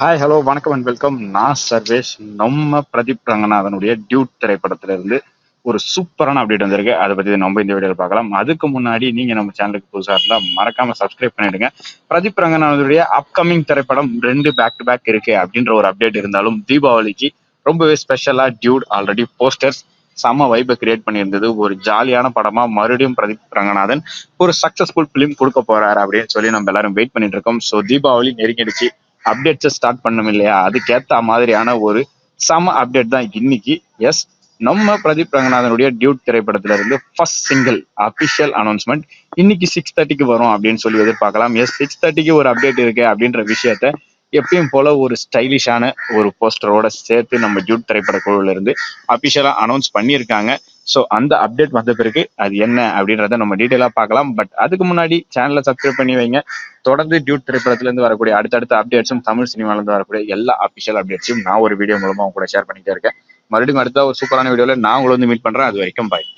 Hi hello வணக்கம் and welcome. நான் சர்வேஷ். நம்ம பிரதீப் ரங்கநாதனுடைய டியூட் திரைப்படத்துல இருந்து ஒரு சூப்பரான அப்டேட் வந்திருக்கு. அதை பத்தி நம்ம இந்த வீடியோவில் பார்க்கலாம். அதுக்கு முன்னாடி நீங்க நம்ம சேனலுக்கு புதுசா இருந்தா மறக்காம சப்ஸ்கிரைப் பண்ணிடுங்க. பிரதீப் ரங்கநாதனுடைய அப்கமிங் திரைப்படம் 2 பேக் டு பேக் இருக்கு அப்படின்ற ஒரு அப்டேட் இருந்தாலும் தீபாவளிக்கு ரொம்பவே ஸ்பெஷலா டியூட் ஆல்ரெடி போஸ்டர்ஸ் செம வைப்பை கிரியேட் பண்ணியிருந்தது. ஒரு ஜாலியான படமா மறுபடியும் பிரதீப் ரங்கநாதன் ஒரு சக்சஸ்ஃபுல் பிலிம் கொடுக்க போறாரு அப்படின்னு சொல்லி நம்ம எல்லாரும் வெயிட் பண்ணிட்டு இருக்கோம். ஸோ தீபாவளி நெருங்கிடுச்சு, அப்டேட்ஸை ஸ்டார்ட் பண்ணும் இல்லையா, அதுக்கேற்ற மாதிரியான ஒரு செம அப்டேட் தான் இன்னைக்கு. எஸ், நம்ம பிரதீப் ரங்கநாதனுடைய டியூட் திரைப்படத்துல இருந்து ஃபர்ஸ்ட் சிங்கிள் அபிஷியல் அனௌன்ஸ்மெண்ட் இன்னைக்கு 6:30க்கு வரும் அப்படின்னு சொல்லி எதிர்பார்க்கலாம். எஸ், 6:30க்கு ஒரு அப்டேட் இருக்கு அப்படின்ற விஷயத்த எப்பயும் போல ஒரு ஸ்டைலிஷான ஒரு போஸ்டரோட சேர்த்து நம்ம டியூட் திரைப்பட குழுல இருந்து அபிஷியலா அனௌன்ஸ் பண்ணியிருக்காங்க. ஸோ அந்த அப்டேட் வந்த பிறகு அது என்ன அப்படின்றத நம்ம டீட்டெயிலாக பார்க்கலாம். பட் அதுக்கு முன்னாடி சேனலை சப்ஸ்கிரைப் பண்ணி வைங்க. தொடர்ந்து டியூட் திரைப்படத்துல இருந்து வரக்கூடிய அடுத்தடுத்த அப்டேட்ஸும் தமிழ் சினிமால இருந்து வரக்கூடிய எல்லா அபிஷியல் அப்டேட்ஸையும் நான் ஒரு வீடியோ மூலமா உங்க கூட ஷேர் பண்ணிட்டே இருக்கேன். மறுபடியும் அடுத்த ஒரு சூப்பரான வீடியோல நான் உங்களை வந்து மீட் பண்றேன். அது வரைக்கும் பாய்.